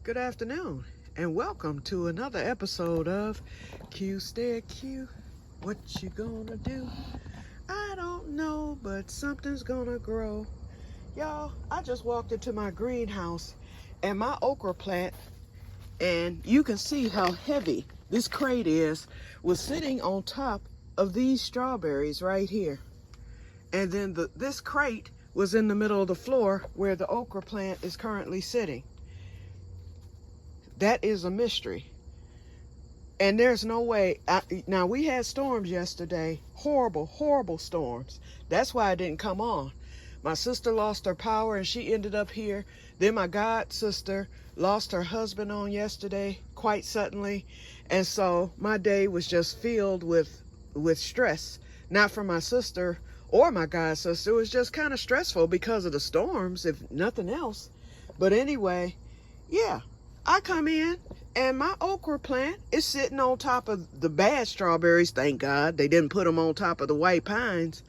Good afternoon, and welcome to another episode of Que-stead-Que. What you gonna do? I don't know, but something's gonna grow. Y'all, I just walked into my greenhouse and my okra plant, and you can see how heavy this crate is, was sitting on top of these strawberries right here. And then this crate was in the middle of the floor where the okra plant is currently sitting. That is a mystery. And there's no way. Now, we had storms yesterday. Horrible storms. That's why I didn't come on. My sister lost her power and she ended up here. Then my god sister lost her husband on yesterday quite suddenly. And so my day was just filled with stress. Not for my sister or my god sister. It was just kind of stressful because of the storms, if nothing else. But anyway, yeah. I come in and my okra plant is sitting on top of the bad strawberries. Thank God they didn't put them on top of the white pines.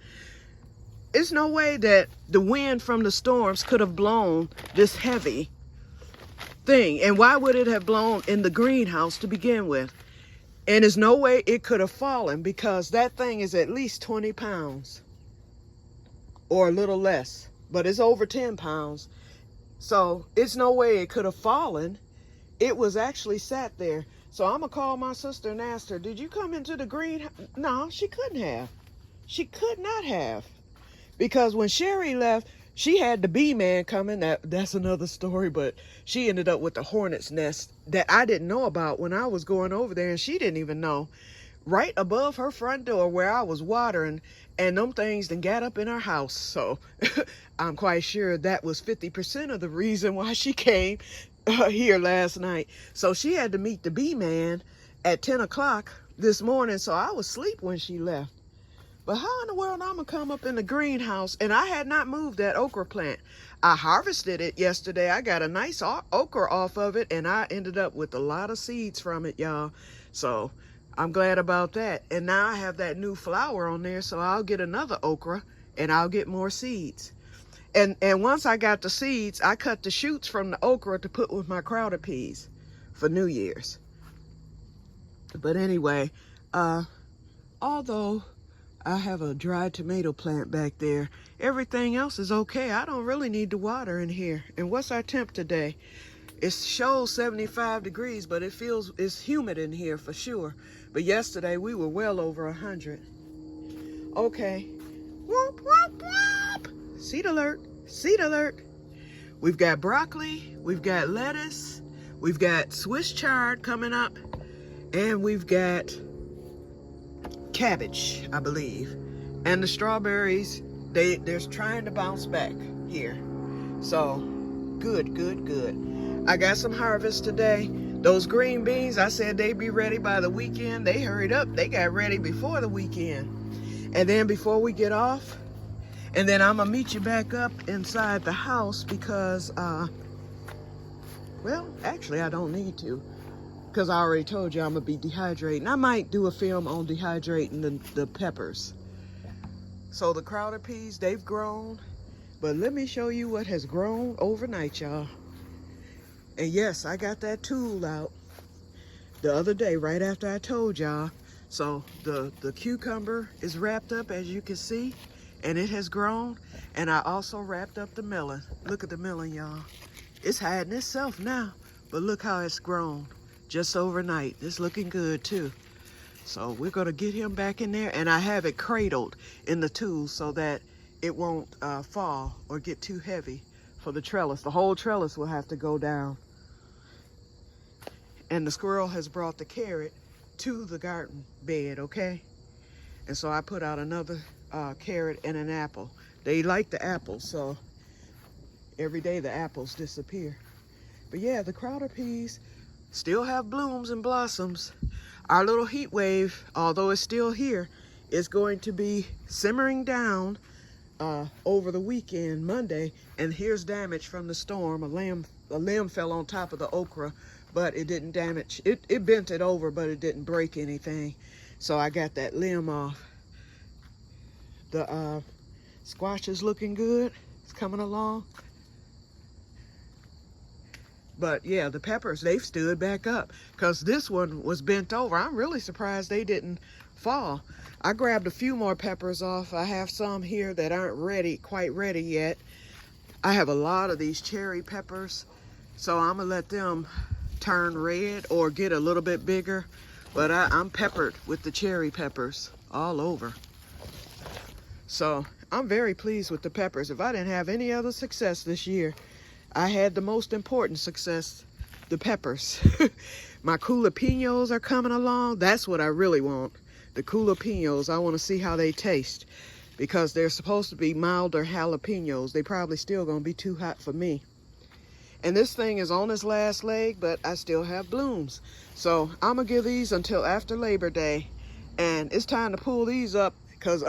There's no way that the wind from the storms could have blown this heavy thing. And why would it have blown in the greenhouse to begin with? And there's no way it could have fallen because that thing is at least 20 pounds or a little less, but it's over 10 pounds. So it's no way it could have fallen. It was actually sat there. So I'm going to call my sister and ask her, did you come into the greenhouse? No, she couldn't have. She could not have. Because when Sherry left, she had the bee man coming. That's another story, but she ended up with the hornet's nest that I didn't know about when I was going over there, and she didn't even know. Right above her front door where I was watering, and them things then got up in her house. So I'm quite sure that was 50% of the reason why she came here last night. So she had to meet the bee man at 10 o'clock this morning, so I was asleep when she left. But how in the world I'm gonna come up in the greenhouse? And I had not moved that okra plant. I harvested it yesterday. I got a nice okra off of it, and I ended up with a lot of seeds from it, y'all. So I'm glad about that. And now I have that new flower on there, so I'll get another okra and I'll get more seeds. And once I got the seeds, I cut the shoots from the okra to put with my crowder peas for New Year's. But anyway, although I have a dried tomato plant back there, everything else is okay. I don't really need to water in here. And what's our temp today? It shows 75 degrees, but it's humid in here for sure. But yesterday we were well over 100. Okay. Whoop, whoop, whoop. Seed alert, seed alert. We've got broccoli, we've got lettuce, we've got Swiss chard coming up, and we've got cabbage, I believe. And the strawberries, they're trying to bounce back here. So, good. I got some harvest today. Those green beans, I said they'd be ready by the weekend. They hurried up. They got ready before the weekend. And then before we get off, and then I'm gonna meet you back up inside the house because, well, actually I don't need to, because I already told you I'm gonna be dehydrating. I might do a film on dehydrating the peppers. So the crowder peas, they've grown, but let me show you what has grown overnight, y'all. And yes, I got that tool out the other day right after I told y'all. So the cucumber is wrapped up, as you can see, and it has grown. And I also wrapped up the melon. Look at the melon, y'all. It's hiding itself now, but look how it's grown just overnight. It's looking good too. So we're gonna get him back in there, and I have it cradled in the tool so that it won't fall or get too heavy for the trellis. The whole trellis will have to go down. And the squirrel has brought the carrot to the garden bed, okay? And so I put out another carrot and an apple. They like the apples, so every day the apples disappear. But yeah, the crowder peas still have blooms and blossoms. Our little heat wave, although it's still here, is going to be simmering down over the weekend, Monday. And here's damage from the storm. A limb fell on top of the okra, but it didn't damage. It bent it over, but it didn't break anything. So I got that limb off. The squash is looking good. It's coming along. But yeah, the peppers, they've stood back up because this one was bent over. I'm really surprised they didn't fall. I grabbed a few more peppers off. I have some here that aren't quite ready yet. I have a lot of these cherry peppers, so I'm gonna let them turn red or get a little bit bigger. But I'm peppered with the cherry peppers all over. So I'm very pleased with the peppers. If I didn't have any other success this year, I had the most important success, the peppers. My jalapenos are coming along. That's what I really want. The jalapenos, I want to see how they taste because they're supposed to be milder jalapenos. They probably still going to be too hot for me. And this thing is on its last leg, but I still have blooms. So I'm going to give these until after Labor Day. And it's time to pull these up because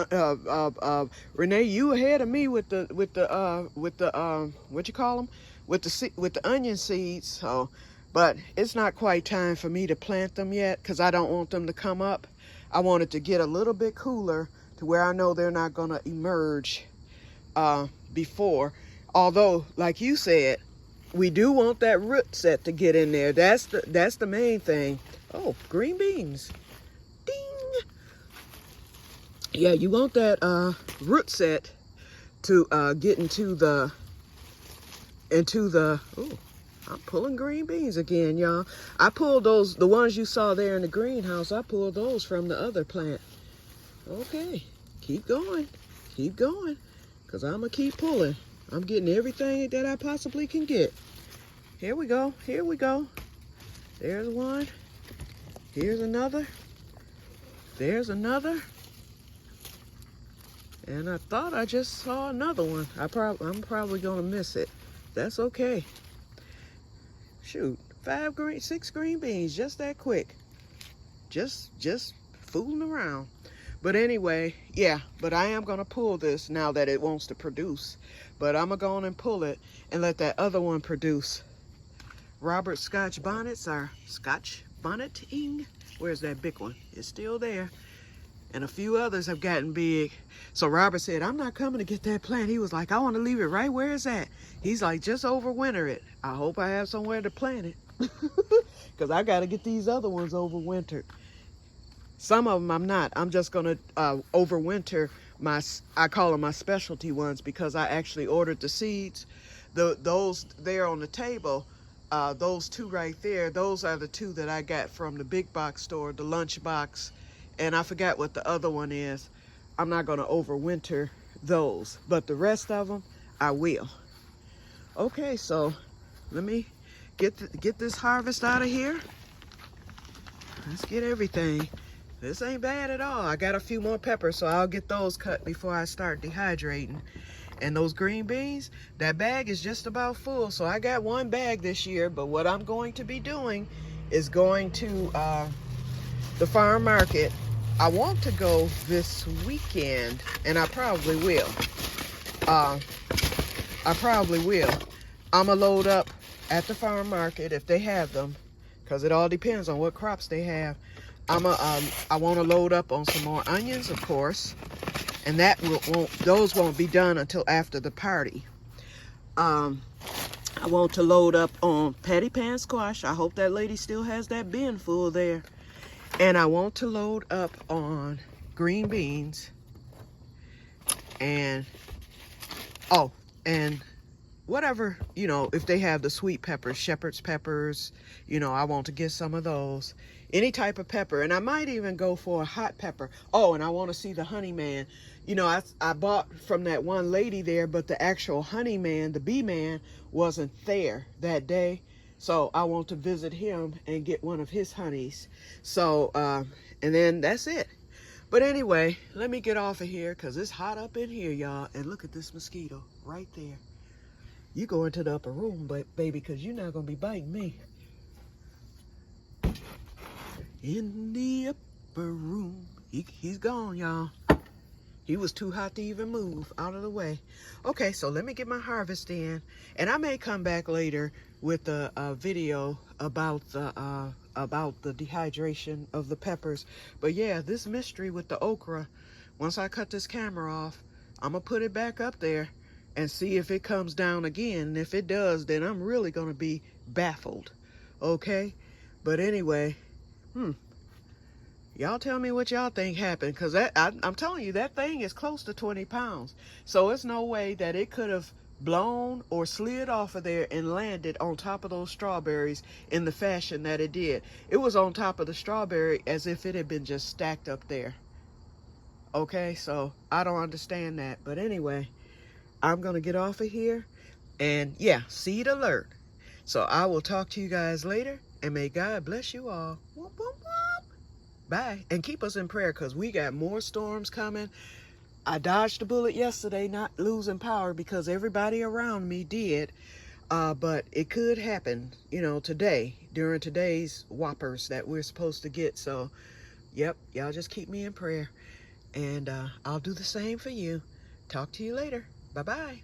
Renee, you ahead of me with the what you call them? With the onion seeds. So, but it's not quite time for me to plant them yet because I don't want them to come up. I want it to get a little bit cooler to where I know they're not going to emerge before. Although, like you said, we do want that root set to get in there. That's the main thing. Oh, green beans. Ding. Yeah, you want that root set to get into the oh, I'm pulling green beans again, y'all. I pulled those, the ones you saw there in the greenhouse, I pulled those from the other plant. Okay, keep going, because I'm going to keep pulling. I'm getting everything that I possibly can get. Here we go, There's one. Here's another. There's another. And I thought I just saw another one. I'm probably going to miss it. That's okay. Shoot, 6 green beans, just that quick. Just fooling around. But anyway, yeah, but I am going to pull this now that it wants to produce. But I'm going to go on and pull it and let that other one produce. Robert Scotch bonnets are Scotch bonneting. Where's that big one? It's still there. And a few others have gotten big. So Robert said, I'm not coming to get that plant. He was like, I want to leave it right where it's at. He's like, just overwinter it. I hope I have somewhere to plant it. Because I got to get these other ones overwintered. Some of them I'm not. I'm just going to overwinter I call them my specialty ones because I actually ordered the seeds. Those there on the table, those two right there, those are the two that I got from the big box store, the lunch box. And I forgot what the other one is. I'm not going to overwinter those, but the rest of them, I will. Okay, so let me get this harvest out of here. Let's get everything. This ain't bad at all. I got a few more peppers, so I'll get those cut before I start dehydrating. And those green beans, that bag is just about full. So I got one bag this year, but what I'm going to be doing is going to the farm market. I want to go this weekend, and I probably will. I'm gonna load up at the farm market if they have them, because it all depends on what crops they have. I want to load up on some more onions, of course, and those won't be done until after the party. I want to load up on patty pan squash. I hope that lady still has that bin full there. And I want to load up on green beans and whatever, if they have the sweet peppers, shepherd's peppers, I want to get some of those. Any type of pepper. And I might even go for a hot pepper. Oh, and I want to see the honey man. I bought from that one lady there, but the actual honey man, the bee man, wasn't there that day. So I want to visit him and get one of his honeys. So, and then that's it. But anyway, let me get off of here because it's hot up in here, y'all. And look at this mosquito right there. You go into the upper room, baby, because you're not going to be biting me. In the upper room. He's gone, y'all. He was too hot to even move out of the way. Okay, so let me get my harvest in. And I may come back later with a video about the dehydration of the peppers. But yeah, this mystery with the okra, once I cut this camera off, I'm going to put it back up there and see if it comes down again. And if it does, then I'm really going to be baffled. Okay? But anyway, y'all tell me what y'all think happened, because I'm telling you, that thing is close to 20 pounds. So it's no way that it could have blown or slid off of there and landed on top of those strawberries in the fashion that it did. It was on top of the strawberry as if it had been just stacked up there. Okay, so I don't understand that. But anyway, I'm going to get off of here. And yeah, seed alert. So I will talk to you guys later. And may God bless you all. Whoop, whoop, whoop. Bye. And keep us in prayer, because we got more storms coming. I dodged a bullet yesterday, not losing power, because everybody around me did. But it could happen, you know, today, during today's whoppers that we're supposed to get. So, yep, y'all just keep me in prayer. And I'll do the same for you. Talk to you later. Bye-bye.